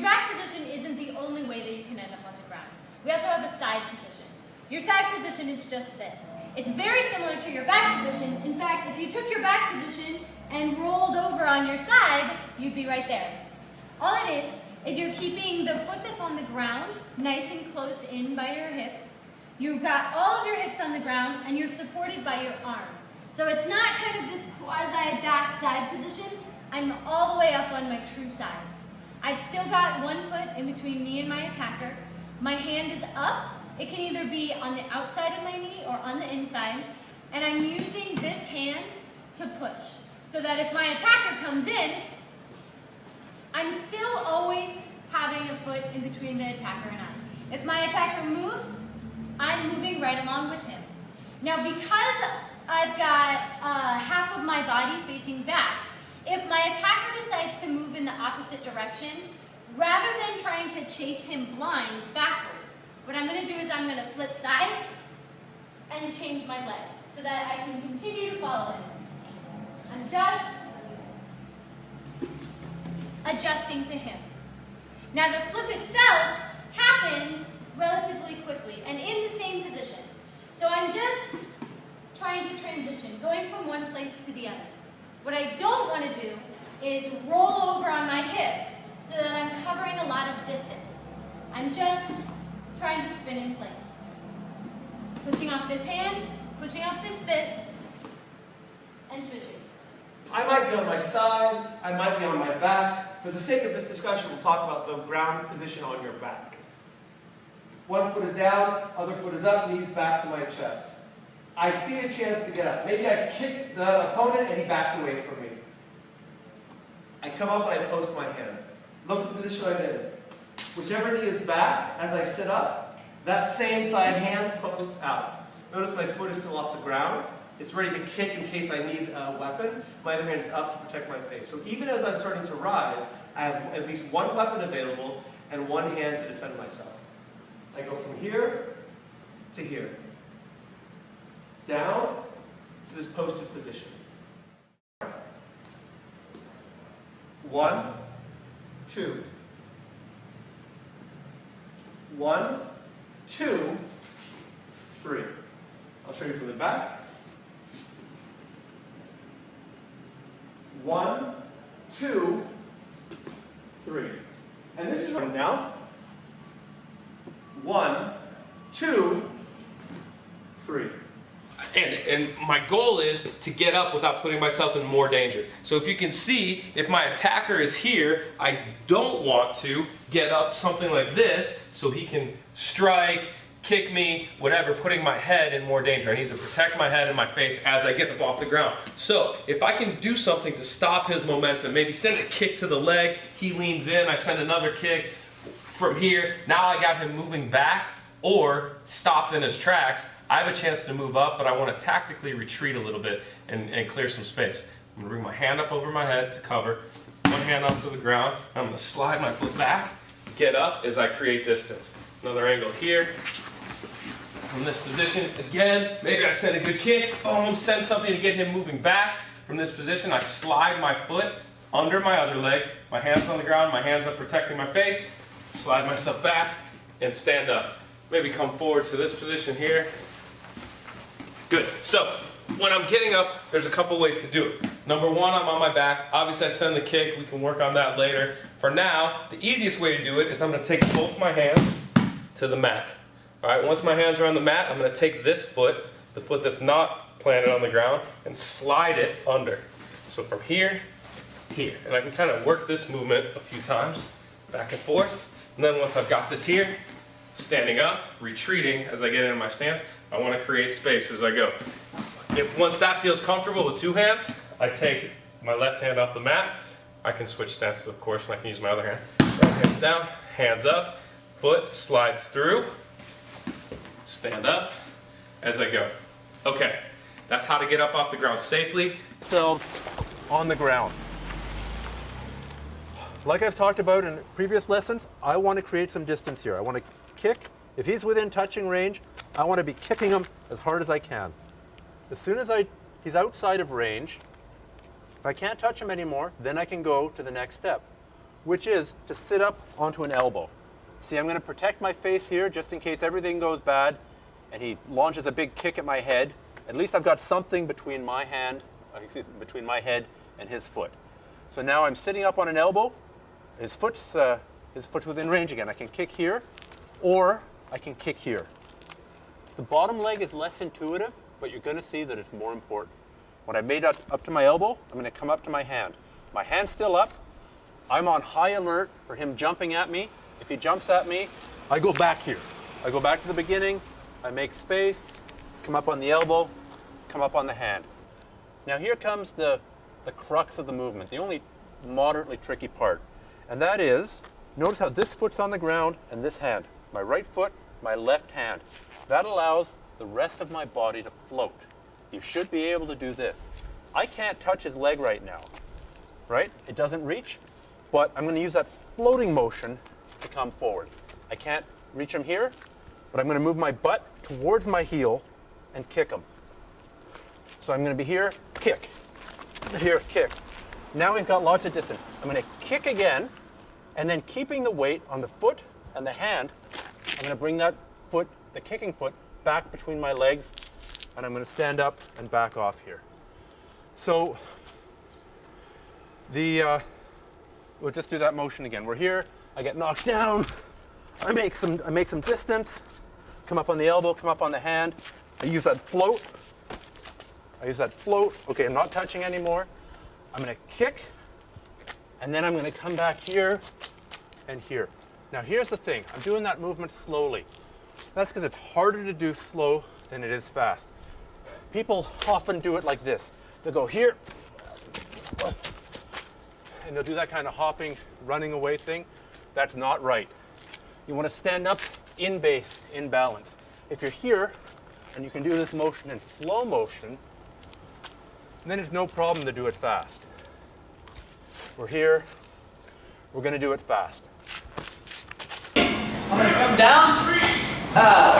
Your back position isn't the only way that you can end up on the ground. We also have a side position. Your side position is just this. It's very similar to your back position. In fact, if you took your back position and rolled over on your side, you'd be right there. All it is you're keeping the foot that's on the ground nice and close in by your hips. You've got all of your hips on the ground and you're supported by your arm. So it's not kind of this quasi-back side position. I'm all the way up on my true side. I've still got one foot in between me and my attacker. My hand is up. It can either be on the outside of my knee or on the inside. And I'm using this hand to push. So that if my attacker comes in, I'm still always having a foot in between the attacker and I. If my attacker moves, I'm moving right along with him. Now because I've got half of my body facing back, if my attacker decides to move in the opposite direction, rather than trying to chase him blind backwards, what I'm going to do is I'm going to flip sides and change my leg so that I can continue to follow him. I'm just adjusting to him. Now the flip itself happens relatively quickly and in the same position. So I'm just trying to transition, going from one place to the other. What I don't want to do is roll over on my hips so that I'm covering a lot of distance. I'm just trying to spin in place. Pushing off this hand, pushing off this foot, and switching. I might be on my side, I might be on my back. For the sake of this discussion, we'll talk about the ground position on your back. One foot is down, other foot is up, knees back to my chest. I see a chance to get up. Maybe I kicked the opponent and he backed away from me. I come up and I post my hand. Look at the position I'm in. Whichever knee is back as I sit up, that same side hand posts out. Notice my foot is still off the ground. It's ready to kick in case I need a weapon. My other hand is up to protect my face. So even as I'm starting to rise, I have at least one weapon available and one hand to defend myself. I go from here to here. Down to this posted position. 1, 2. 1, 2, 3. I'll show you from the back. 1, 2, 3. And this is right now. 1, 2, 3. And my goal is to get up without putting myself in more danger. So if you can see, if my attacker is here, I don't want to get up something like this so he can strike, kick me, whatever, putting my head in more danger. I need to protect my head and my face as I get up off the ground. So if I can do something to stop his momentum, maybe send a kick to the leg, he leans in, I send another kick from here, now I got him moving back or stopped in his tracks, I have a chance to move up, but I want to tactically retreat a little bit and clear some space. I'm going to bring my hand up over my head to cover, one hand onto the ground, I'm going to slide my foot back, get up as I create distance. Another angle here. From this position, again, maybe I send a good kick, boom, send something to get him moving back. From this position, I slide my foot under my other leg, my hands on the ground, my hands up protecting my face, slide myself back, and stand up. Maybe come forward to this position here. Good. So, when I'm getting up, there's a couple ways to do it. Number one, I'm on my back. Obviously, I send the kick. We can work on that later. For now, the easiest way to do it is I'm going to take both my hands to the mat. All right, once my hands are on the mat, I'm going to take this foot, the foot that's not planted on the ground, and slide it under. So from here, here. And I can kind of work this movement a few times, back and forth. And then once I've got this here, standing up, retreating as I get into my stance, I want to create space as I go. Once that feels comfortable with two hands, I take my left hand off the mat. I can switch stances, of course, and I can use my other hand. Right hand's down, hands up, foot slides through, stand up as I go. Okay, that's how to get up off the ground safely. Themselves on the ground. Like I've talked about in previous lessons, I want to create some distance here. I want to kick. If he's within touching range, I want to be kicking him as hard as I can. As soon as he's outside of range, if I can't touch him anymore, then I can go to the next step. which is to sit up onto an elbow. See, I'm going to protect my face here just in case everything goes bad and he launches a big kick at my head. At least I've got something between my head and his foot. So now I'm sitting up on an elbow. His foot's within range again. I can kick here, or I can kick here. The bottom leg is less intuitive, but you're going to see that it's more important. When I made up to my elbow, I'm going to come up to my hand. My hand's still up. I'm on high alert for him jumping at me. If he jumps at me, I go back here. I go back to the beginning. I make space, come up on the elbow, come up on the hand. Now here comes the crux of the movement, the only moderately tricky part. And that is, notice how this foot's on the ground and this hand. My right foot, my left hand. That allows the rest of my body to float. You should be able to do this. I can't touch his leg right now, right? It doesn't reach, but I'm going to use that floating motion to come forward. I can't reach him here, but I'm going to move my butt towards my heel and kick him. So I'm going to be here, kick, here, kick. Now we've got lots of distance. I'm going to kick again, and then keeping the weight on the foot and the hand, I'm going to bring that foot, the kicking foot, back between my legs, and I'm going to stand up and back off here. So we'll just do that motion again. We're here, I get knocked down, I make some distance, come up on the elbow, come up on the hand, I use that float. Okay, I'm not touching anymore. I'm going to kick, and then I'm going to come back here and here. Now here's the thing, I'm doing that movement slowly. That's because it's harder to do slow than it is fast. People often do it like this. They'll go here, and they'll do that kind of hopping, running away thing. That's not right. You want to stand up in base, in balance. If you're here, and you can do this motion in slow motion, then it's no problem to do it fast. We're here, we're going to do it fast. I'm going to come down,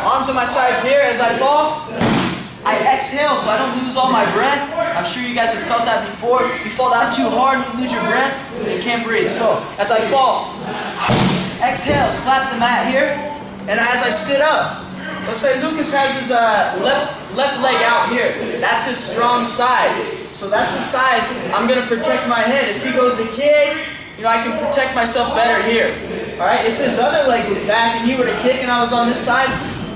arms on my sides here as I fall. I exhale so I don't lose all my breath. I'm sure you guys have felt that before. You fall down too hard and you lose your breath, you can't breathe. So as I fall, exhale, slap the mat here, and as I sit up, let's say Lucas has his left leg out here. That's his strong side. So that's his side. I'm going to protect my head. If he goes to kick, I can protect myself better here. All right. If his other leg was back and he were to kick and I was on this side,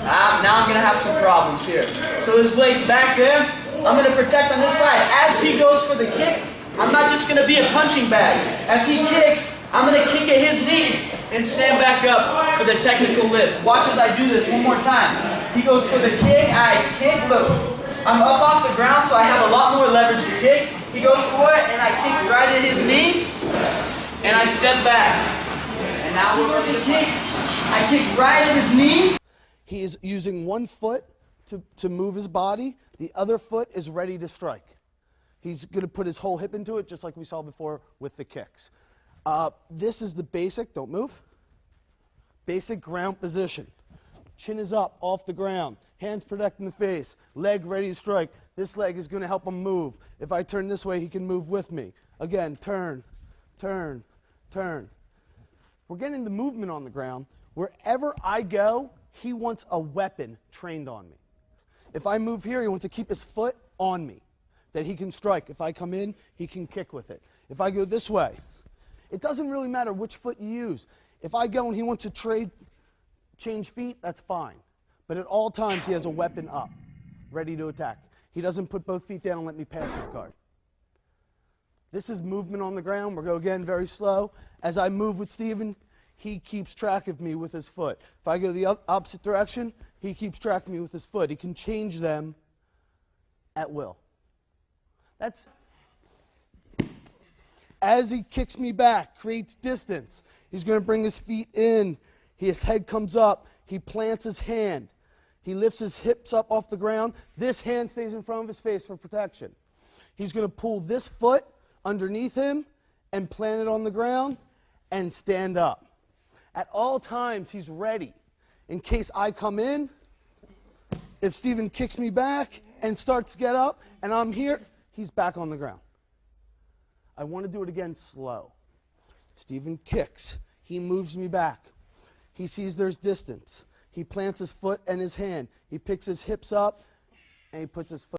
now I'm going to have some problems here. So his leg's back there. I'm going to protect on this side. As he goes for the kick, I'm not just going to be a punching bag. As he kicks, I'm going to kick at his knee and stand back up for the technical lift. Watch as I do this one more time. He goes for the kick, I kick, look. I'm up off the ground, so I have a lot more leverage to kick. He goes for it, and I kick right at his knee, and I step back. And now we're going to kick. I kick right at his knee. He is using one foot to move his body. The other foot is ready to strike. He's going to put his whole hip into it, just like we saw before with the kicks. This is the basic, don't move, basic ground position. Chin is up, off the ground, hands protecting the face, leg ready to strike. This leg is going to help him move. If I turn this way, he can move with me. Again, turn, turn, turn. We're getting the movement on the ground. Wherever I go, he wants a weapon trained on me. If I move here, he wants to keep his foot on me, that he can strike. If I come in, he can kick with it. If I go this way, it doesn't really matter which foot you use. If I go and he wants to change feet, that's fine. But at all times, he has a weapon up, ready to attack. He doesn't put both feet down and let me pass his guard. This is movement on the ground. We'll go again very slow. As I move with Steven, he keeps track of me with his foot. If I go the opposite direction, he keeps track of me with his foot. He can change them at will. That's as he kicks me back, creates distance. He's going to bring his feet in. His head comes up. He plants his hand. He lifts his hips up off the ground. This hand stays in front of his face for protection. He's going to pull this foot underneath him and plant it on the ground and stand up. At all times, he's ready. In case I come in, if Steven kicks me back and starts to get up and I'm here, he's back on the ground. I want to do it again slow. Stephen kicks. He moves me back. He sees there's distance. He plants his foot and his hand. He picks his hips up, and he puts his foot